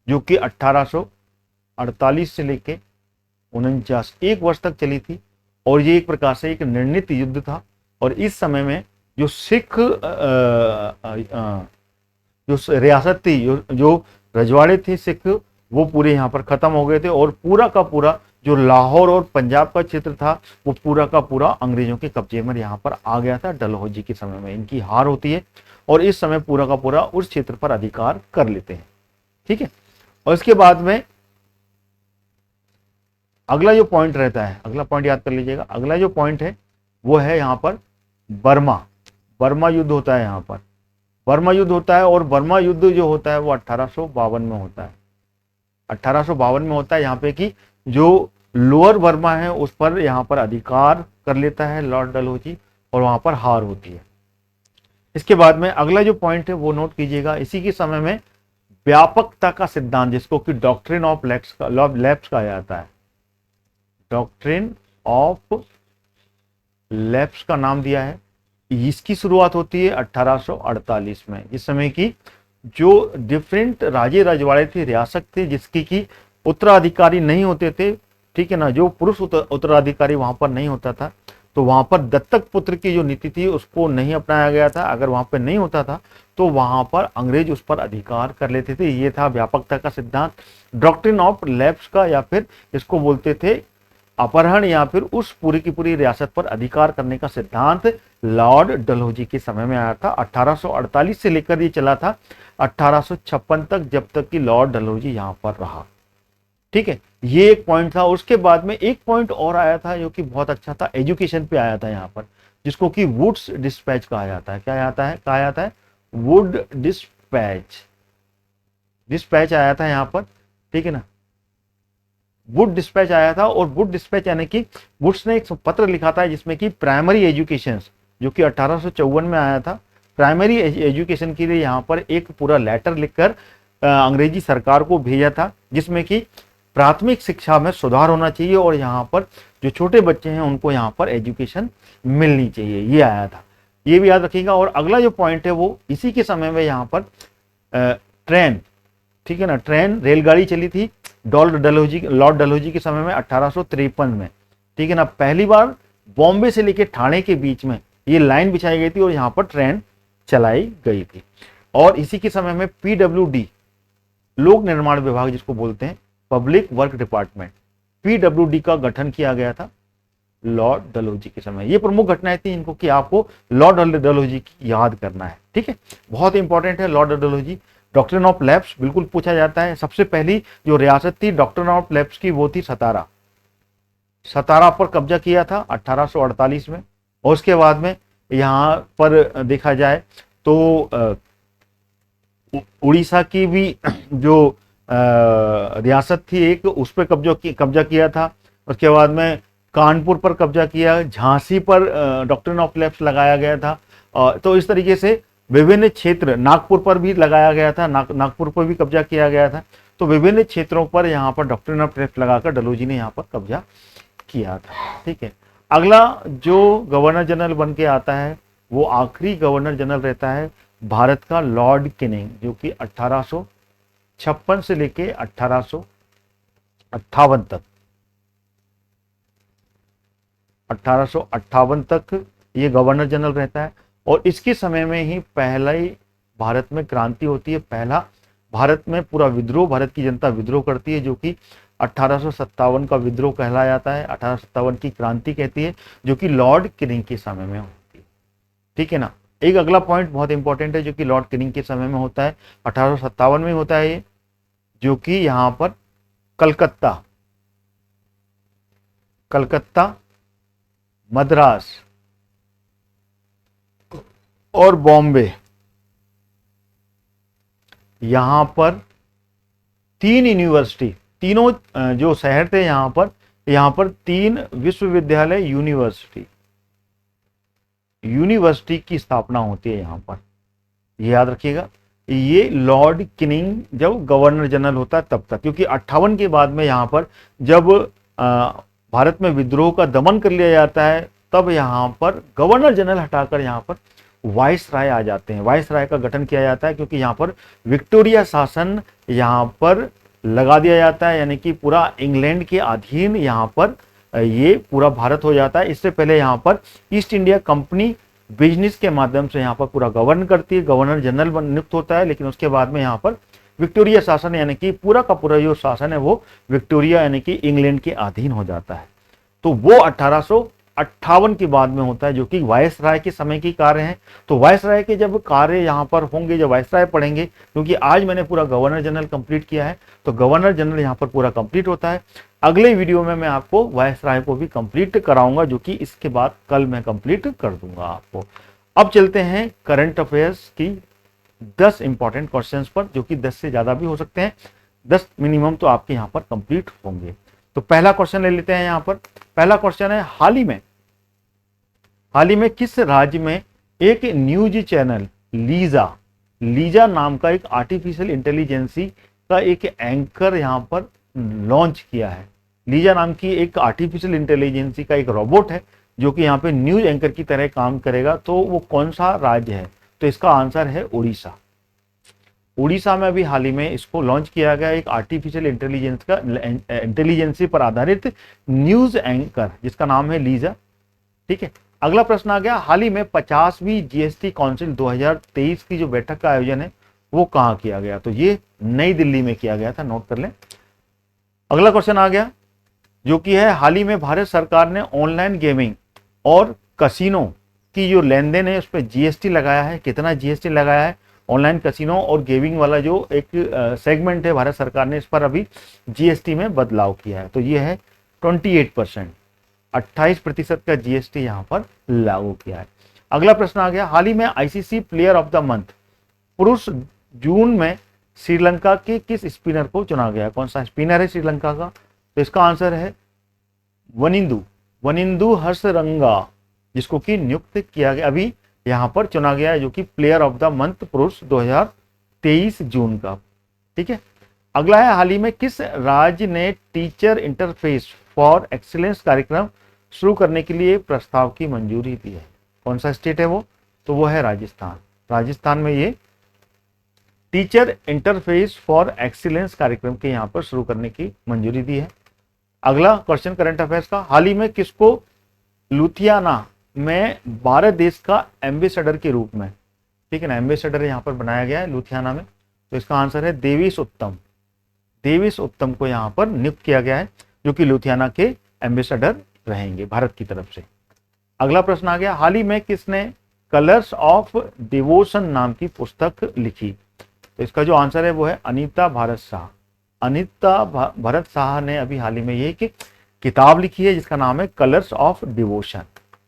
[SPEAKER 1] जो कि 1848 से लेके 49 एक वर्ष तक चली थी। और ये एक प्रकार से एक निर्णीत युद्ध था। और इस समय में जो सिख जो रियासत थी, जो रजवाड़े थे सिख, वो पूरे यहाँ पर खत्म हो गए थे। और पूरा का पूरा जो लाहौर और पंजाब का क्षेत्र था वो पूरा का पूरा अंग्रेजों के कब्जे में यहाँ पर आ गया था। डलहौजी के समय में इनकी हार होती है और इस समय पूरा का पूरा उस क्षेत्र पर अधिकार कर लेते हैं। ठीक है। और इसके बाद में अगला जो पॉइंट रहता है, अगला पॉइंट याद कर लीजिएगा। अगला जो पॉइंट है वो है यहाँ पर बर्मा युद्ध होता है। यहाँ पर बर्मा युद्ध होता है। और बर्मा युद्ध जो होता है वो 1852 में होता है। 1852 में होता है यहाँ पे कि जो लोअर बर्मा है उस पर यहाँ पर अधिकार कर लेता है लॉर्ड डलहौजी और वहां पर हार होती है। इसके बाद में अगला जो पॉइंट है वो नोट कीजिएगा। इसी के समय में व्यापकता का सिद्धांत, जिसको कि डॉक्ट्रिन ऑफ लैप्स कहा जाता है, डॉक्ट्रिन ऑफ लैप्स का नाम दिया है। इसकी शुरुआत होती है 1848 में। इस समय की जो डिफरेंट राजे रजवाड़े थे, रियासत थे, जिसकी की उत्तराधिकारी नहीं होते थे, ठीक है ना, जो पुरुष उत्तराधिकारी वहां पर नहीं होता था, तो वहां पर दत्तक पुत्र की जो नीति थी उसको नहीं अपनाया गया था। अगर वहां पर नहीं होता था तो वहां पर अंग्रेज उस पर अधिकार कर लेते थे। ये था व्यापकता का सिद्धांत, डॉक्ट्रिन ऑफ लैप्स का, या फिर इसको बोलते थे अपहरण, या फिर उस पूरी की पूरी रियासत पर अधिकार करने का सिद्धांत लॉर्ड डलहौजी के समय में आया था। 1848 से लेकर ये चला था 1856 तक, जब तक कि लॉर्ड डलहौजी यहाँ पर रहा। ठीक है, ये एक पॉइंट था। उसके बाद में एक पॉइंट और आया था जो कि बहुत अच्छा था, एजुकेशन पे आया था यहाँ पर, जिसको कि वुड्स डिस्पैच कहा जाता है। क्या आता है, कहा जाता है वुड डिस्पैच। डिस्पैच आया था यहाँ पर, ठीक है ना, वुड डिस्पैच आया था। और वुड डिस्पैच यानी कि वुड्स ने एक पत्र लिखा था जिसमें कि प्राइमरी एजुकेशन, जो कि 1854 में आया था, प्राइमरी एजुकेशन के लिए यहाँ पर एक पूरा लेटर लिखकर अंग्रेजी सरकार को भेजा था, जिसमें कि प्राथमिक शिक्षा में सुधार होना चाहिए और यहाँ पर जो छोटे बच्चे हैं उनको यहाँ पर एजुकेशन मिलनी चाहिए, ये आया था। ये भी याद रखिएगा। और अगला जो पॉइंट है वो इसी के समय में यहाँ पर ट्रेन, ठीक है ना, ट्रेन रेलगाड़ी चली थी लॉर्ड डलहौजी के समय में 1853 में, ठीक है ना। पहली बार बॉम्बे से लेकर ठाणे के बीच में ये लाइन बिछाई गई थी और यहाँ पर ट्रेन चलाई गई थी। और इसी के समय में पीडब्ल्यूडी, लोक निर्माण विभाग जिसको बोलते हैं, पब्लिक वर्क डिपार्टमेंट, पीडब्ल्यूडी का गठन किया गया था लॉर्ड डलहौजी के समय। ये प्रमुख घटनाएं थी इनको कि आपको लॉर्ड डलहौजी की याद करना है, ठीक है, बहुत इंपॉर्टेंट है Lord Dalhousie. Doctrine of lapse बिल्कुल पूछा जाता है। सबसे पहली जो रियासत थी डॉक्ट्रिन ऑफ लैप्स की वो थी सतारा। सतारा पर कब्जा किया था 1848 में। और उसके बाद में यहाँ पर देखा जाए तो उड़ीसा की भी जो रियासत थी एक, उस पर कब्जा किया था। उसके बाद में कानपुर पर कब्जा किया, झांसी पर डॉक्ट्रिन ऑफ लैप्स लगाया गया था। तो इस तरीके से विभिन्न क्षेत्र, नागपुर पर भी लगाया गया था, नागपुर पर भी कब्जा किया गया था। तो विभिन्न क्षेत्रों पर यहाँ पर डॉक्ट्रिन ऑफ लैप्स लगाकर डलहौजी ने यहाँ पर कब्जा किया था, ठीक है। अगला जो गवर्नर जनरल बन के आता है वो आखिरी गवर्नर जनरल रहता है भारत का लॉर्ड कैनिंग, जो कि 1856 से लेके 1858 तक, 1858 तक ये गवर्नर जनरल रहता है। और इसके समय में ही पहला ही भारत में क्रांति होती है, पहला भारत में पूरा विद्रोह, भारत की जनता विद्रोह करती है, जो कि 1857 का विद्रोह कहलाया जाता है। 1857 की क्रांति कहती है, जो कि लॉर्ड कैनिंग के समय में होती है, ठीक है ना। एक अगला पॉइंट बहुत इंपॉर्टेंट है जो कि लॉर्ड कैनिंग के समय में होता है, 1857 में होता है ये, जो कि यहाँ पर कलकत्ता, मद्रास और बॉम्बे, यहां पर तीन यूनिवर्सिटी, तीनों जो शहर थे यहां पर 3 विश्वविद्यालय, यूनिवर्सिटी की स्थापना होती है यहां पर, ये याद रखिएगा। ये लॉर्ड कैनिंग जब गवर्नर जनरल होता है तब तक, क्योंकि 58 के बाद में यहां पर जब भारत में विद्रोह का दमन कर लिया जाता है, तब यहां पर गवर्नर जनरल हटाकर यहां पर वाइस राय आ जाते हैं, वाइस राय का गठन किया जाता है, क्योंकि यहाँ पर विक्टोरिया शासन यहाँ पर लगा दिया जाता है, यानी कि पूरा इंग्लैंड के अधीन यहाँ पर ये पूरा भारत हो जाता है। इससे पहले यहाँ पर ईस्ट इंडिया कंपनी बिजनेस के माध्यम से यहाँ पर पूरा गवर्न करती है, गवर्नर जनरल नियुक्त होता है, लेकिन उसके बाद में यहाँ पर विक्टोरिया शासन यानी कि पूरा का पूरा जो शासन है वो विक्टोरिया यानी कि इंग्लैंड के अधीन हो जाता है। तो वो 1858 के बाद में होता है, जो कि वायसराय के समय की कार्य हैं। तो वायसराय के जब कार्य यहाँ पर होंगे, जब वायसराय पढ़ेंगे, क्योंकि आज मैंने पूरा गवर्नर जनरल कंप्लीट किया है, तो गवर्नर जनरल यहाँ पर पूरा कंप्लीट होता है। अगले वीडियो में मैं आपको वायसराय को भी कंप्लीट कराऊंगा, जो कि इसके बाद कल मैं कंप्लीट कर दूंगा आपको। अब चलते हैं करंट अफेयर्स की 10 इंपॉर्टेंट क्वेश्चंस पर, जो कि 10 से ज्यादा भी हो सकते हैं, 10 मिनिमम तो आपके यहाँ पर कंप्लीट होंगे। तो पहला क्वेश्चन ले लेते हैं। यहाँ पर पहला क्वेश्चन है, हाल ही में किस राज्य में एक न्यूज चैनल लीजा नाम का एक आर्टिफिशियल इंटेलिजेंसी का एक एंकर यहाँ पर लॉन्च किया है। लीजा नाम की एक आर्टिफिशियल इंटेलिजेंसी का एक रोबोट है जो कि यहाँ पे न्यूज एंकर की तरह काम करेगा। तो वो कौन सा राज्य है? तो इसका आंसर है उड़ीसा। उड़ीसा में अभी हाल ही में इसको लॉन्च किया गया एक आर्टिफिशियल इंटेलिजेंसी पर आधारित न्यूज एंकर, जिसका नाम है लीजा। ठीक है, अगला प्रश्न आ गया, हाल ही में 50वीं जीएसटी काउंसिल 2023 की जो बैठक का आयोजन है वो कहाँ किया गया? तो ये नई दिल्ली में किया गया था, नोट कर लें। अगला क्वेश्चन आ गया जो कि है, हाल ही में भारत सरकार ने ऑनलाइन गेमिंग और कसिनो की जो लेन देन है उस पर जीएसटी लगाया है। कितना जीएसटी लगाया है? ऑनलाइन कसिनो और गेमिंग वाला जो एक सेगमेंट है, भारत सरकार ने इस पर अभी जीएसटी में बदलाव किया है। तो ये है 28%, 28% का जीएसटी यहाँ पर लागू किया है। अगला प्रश्न आ गया, हाल ही में ICC player of the month पुरुष जून में श्रीलंका के किस स्पिनर को चुना गया? कौन सा स्पिनर है श्रीलंका का? तो इसका आंसर है वनिंदु हर्षरंगा, जिसको कि नियुक्त किया गया, अभी यहां पर चुना गया है, जो कि प्लेयर ऑफ द मंथ पुरुष 2023 जून का। ठीक है। अगला है, हाल ही में किस राज्य ने टीचर इंटरफेस फॉर एक्सीलेंस कार्यक्रम शुरू करने के लिए प्रस्ताव की मंजूरी दी है? कौन सा स्टेट है वो? तो वो है राजस्थान। राजस्थान में ये टीचर इंटरफेस फॉर एक्सीलेंस कार्यक्रम के यहाँ पर शुरू करने की मंजूरी दी है। अगला क्वेश्चन करंट अफेयर्स का, हाल ही में किसको लुधियाना में भारत देश का एम्बेसडर के रूप में, ठीक है ना, एम्बेसडर यहाँ पर बनाया गया है लुधियाना में? तो इसका आंसर है देवेश उत्तम। देवेश उत्तम को यहाँ पर नियुक्त किया गया है, जो कि लुधियाना के एम्बेसडर रहेंगे भारत की तरफ से। अगला प्रश्न आ गया, हाल ही में किसने कलर्स ऑफ डिवोशन नाम की पुस्तक लिखी? तो इसका जो आंसर है वो है अनीता भारत शाह। अनीता भरत शाह ने अभी हाल ही में ये कि किताब लिखी है जिसका नाम है कलर्स ऑफ डिवोशन।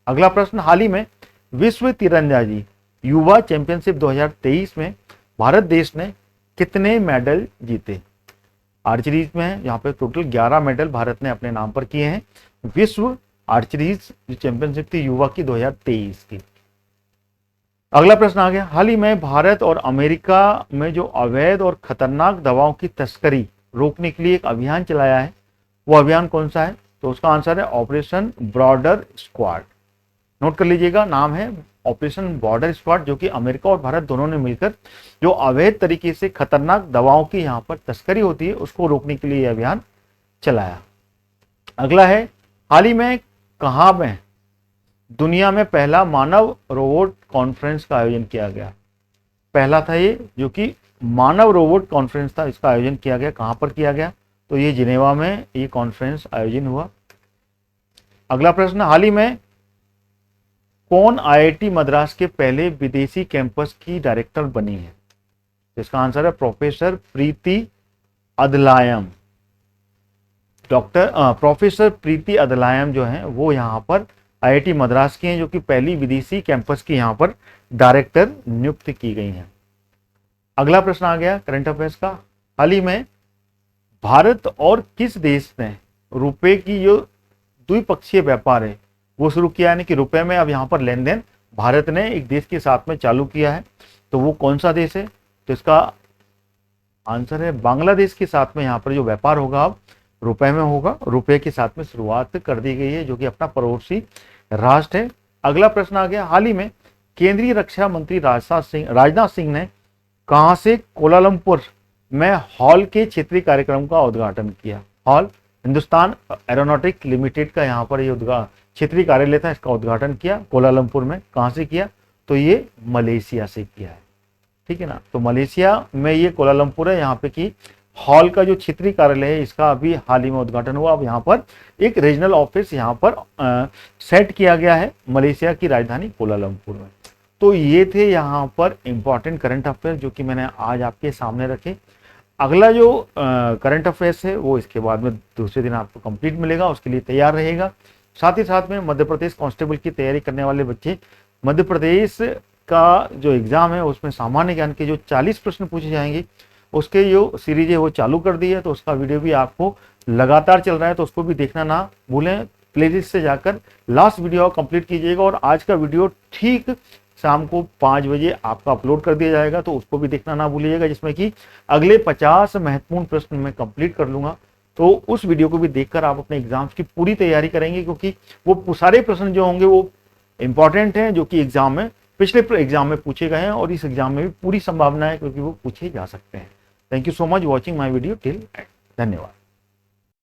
[SPEAKER 1] अगला प्रश्न, हाल ही में विश्व तीरंदाजी युवा चैंपियनशिप 2023 में भारत देश ने कितने मेडल जीते? आर्चरीज में है, यहाँ पे टोटल 11 मेडल भारत ने अपने नाम पर किए हैं। विश्व आर्चरीज चैंपियनशिप थी युवा की 2023 की। अगला प्रश्न आ गया, हाल ही में भारत और अमेरिका में जो अवैध और खतरनाक दवाओं की तस्करी रोकने के लिए एक अभियान चलाया है, वो अभियान कौन सा है? तो उसका आंसर है ऑपरेशन बॉर्डर स्क्वाड। नोट कर लीजिएगा, नाम है ऑपरेशन बॉर्डर स्क्वाड, जो कि अमेरिका और भारत दोनों ने मिलकर जो अवैध तरीके से खतरनाक दवाओं की यहाँ पर तस्करी होती है उसको रोकने के लिए यह अभियान चलाया। अगला है, हाल ही में कहाँ में दुनिया में पहला मानव रोबोट कॉन्फ्रेंस का आयोजन किया गया? पहला था ये, जो कि मानव रोबोट कॉन्फ्रेंस था, इसका आयोजन किया गया। कहां पर किया गया? तो ये जिनेवा में ये कॉन्फ्रेंस आयोजन हुआ। अगला प्रश्न, हाल ही में कौन आईआईटी मद्रास के पहले विदेशी कैंपस की डायरेक्टर बनी है? तो इसका आंसर है प्रोफेसर प्रीति अदलायम। प्रोफेसर प्रीति अदलायम जो है वो यहाँ पर आईआईटी मद्रास की हैं, जो कि पहली विदेशी कैंपस की यहाँ पर डायरेक्टर नियुक्त की गई हैं। अगला प्रश्न आ गया करंट अफेयर्स का, हाल ही में भारत और किस देश ने रुपए की जो द्विपक्षीय व्यापार है वो शुरू किया, यानी कि रुपए में अब यहाँ पर लेन देन भारत ने एक देश के साथ में चालू किया है। तो वो कौन सा देश है? तो इसका आंसर है बांग्लादेश के साथ में यहाँ पर जो व्यापार होगा अब रुपए में होगा। रुपए के साथ में शुरुआत कर दी गई है, जो कि अपना पड़ोसी राष्ट्र है। अगला प्रश्न आ गया, हाल ही में केंद्रीय रक्षा मंत्री राजनाथ सिंह ने कहां से कोलालमपुर में हॉल के क्षेत्रीय कार्यक्रम का उद्घाटन किया? हॉल हिंदुस्तान एरोनॉटिक लिमिटेड का यहाँ पर ये क्षेत्रीय कार्यालय था, इसका उद्घाटन किया कोलालमपुर में। कहां से किया? तो ये मलेशिया से किया है। ठीक है ना, तो मलेशिया में ये कोलालमपुर है, यहाँ पे की हॉल का जो क्षेत्रीय कार्यालय है इसका अभी हाल ही में उद्घाटन हुआ। अब यहाँ पर एक रीजनल ऑफिस यहाँ पर सेट किया गया है मलेशिया की राजधानी कोलालमपुर में। तो ये थे यहाँ पर इंपॉर्टेंट करंट अफेयर जो कि मैंने आज आपके सामने रखे। अगला जो करंट अफेयर्स है वो इसके बाद में दूसरे दिन आपको कंप्लीट मिलेगा, उसके लिए तैयार रहेगा। साथ ही साथ में मध्य प्रदेश कांस्टेबल की तैयारी करने वाले बच्चे, मध्य प्रदेश का जो एग्जाम है उसमें सामान्य ज्ञान के जो 40 प्रश्न पूछे जाएंगे उसके जो सीरीज है वो चालू कर दी है। तो उसका वीडियो भी आपको लगातार चल रहा है, तो उसको भी देखना ना भूलें। प्लेलिस्ट से जाकर लास्ट वीडियो कंप्लीट कीजिएगा और आज का वीडियो ठीक शाम को 5 बजे आपका अपलोड कर दिया जाएगा, तो उसको भी देखना ना भूलिएगा, जिसमें कि अगले 50 महत्वपूर्ण प्रश्न मैं कंप्लीट कर लूंगा। तो उस वीडियो को भी देखकर आप अपने एग्जाम्स की पूरी तैयारी करेंगे, क्योंकि वो सारे प्रश्न जो होंगे वो इंपॉर्टेंट हैं, जो कि एग्जाम में पिछले एग्जाम में पूछे गए हैं और इस एग्जाम में भी पूरी संभावना है क्योंकि वो पूछे जा सकते हैं। Thank you so much watching my video till and. धन्यवाद।